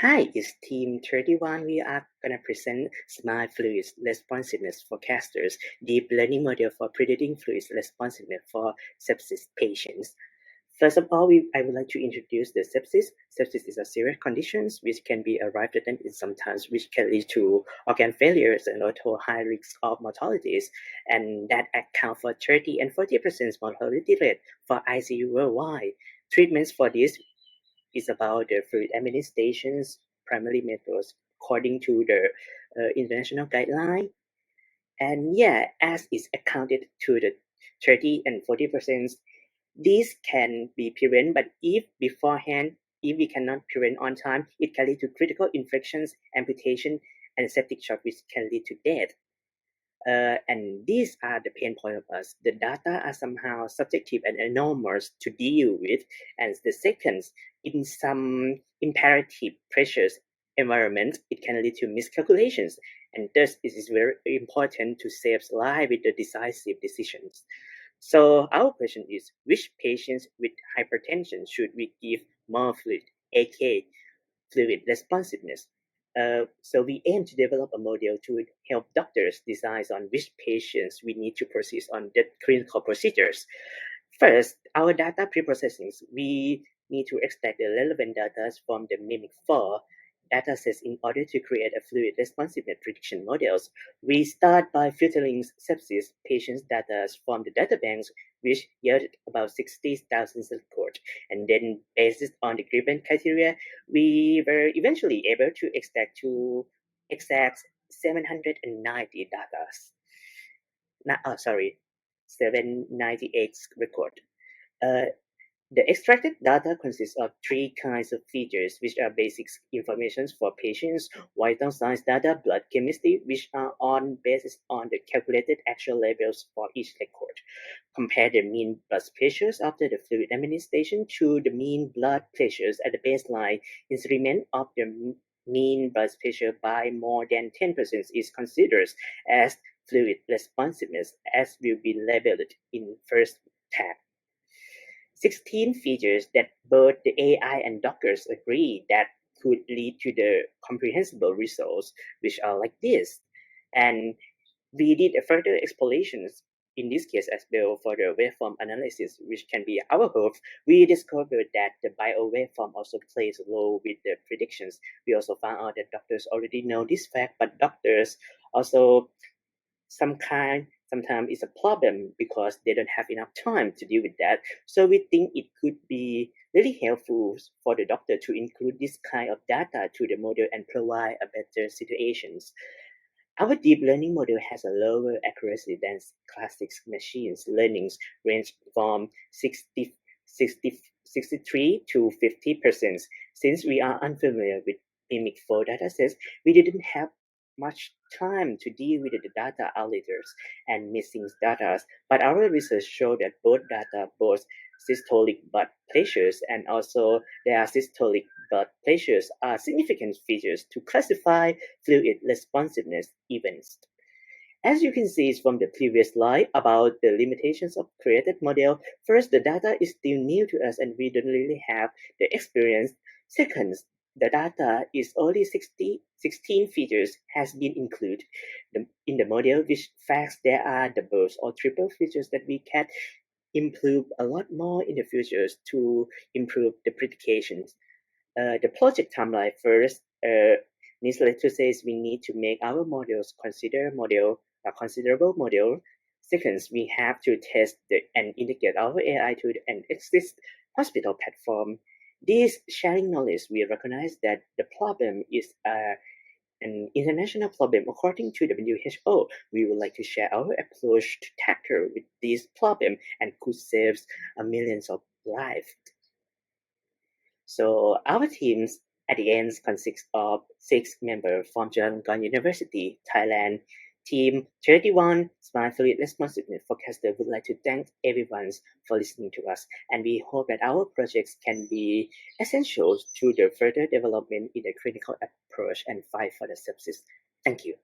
Hi, it's Team 31. We are going to present Smart Fluids Responsiveness Forecasters, Deep Learning Model for Predicting Fluids Responsiveness for Sepsis Patients. First of all, I would like to introduce the sepsis. Sepsis is a serious condition which can be arrived at in sometimes which can lead to organ failures and also high risk of mortalities, and that account for 30 and 40% mortality rate for ICU worldwide. Treatments for this is about the fluid administration's primary methods according to the international guideline. And yeah, as is accounted to the 30 and 40%, these can be prevented, but if beforehand, if we cannot prevent on time, it can lead to critical infections, amputation, and septic shock, which can lead to death. And these are the pain point of us. The data are somehow subjective and enormous to deal with. And the second, in some imperative pressures environment, it can lead to miscalculations. And thus, it is very important to save lives with the decisive decisions. So our question is, which patients with hypertension should we give more fluid, aka fluid responsiveness? So we aim to develop a model to help doctors decide on which patients we need to proceed on the clinical procedures. First, our data preprocessing, we need to extract the relevant data from the MIMIC4 datasets in order to create a fluid responsiveness prediction models. We start by filtering sepsis patients' data from the databanks, which yielded about 60,000 records. And then, based on the given criteria, we were eventually able to extract 790 data. 798 record. The extracted data consists of three kinds of features, which are basic information for patients, vital signs data, blood chemistry, which are based on the calculated actual levels for each record. Compare the mean blood pressures after the fluid administration to the mean blood pressures at the baseline. Increment of the mean blood pressure by more than 10% is considered as fluid responsiveness, as will be labeled in first tab. 16 features that both the AI and doctors agree that could lead to the comprehensible results, which are like this. And we did a further explorations in this case as well for the waveform analysis, which can be our hope. We discovered that the bio waveform also plays a role with the predictions. We also found out that doctors already know this fact, but doctors also sometimes it's a problem because they don't have enough time to deal with that. So we think it could be really helpful for the doctor to include this kind of data to the model and provide a better situations. Our deep learning model has a lower accuracy than classic machine learnings, range from 63 to 50%. Since we are unfamiliar with MIMIC4 datasets, we didn't have much time to deal with the data outliers and missing data, but our research showed that both systolic blood pressures and also their systolic blood pressures are significant features to classify fluid responsiveness events. As you can see from the previous slide about the limitations of created model, first, the data is still new to us and we don't really have the experience. Second, the data is only 16 features has been included in the model, which facts there are double or triple features that we can improve a lot more in the futures to improve the predictions. The project timeline first, needless to say, we need to make our models a considerable model. Second, we have to test and integrate our AI to an existing hospital platform. This sharing knowledge, we recognize that the problem is an international problem. According to WHO, we would like to share our approach to tackle with this problem and could save millions of lives. So our teams at the end consists of 6 members from Chulalongkorn University, Thailand. Team 31, Smart Fluid Responsiveness Forecaster would like to thank everyone for listening to us, and we hope that our projects can be essential to the further development in the clinical approach and fight for the sepsis. Thank you.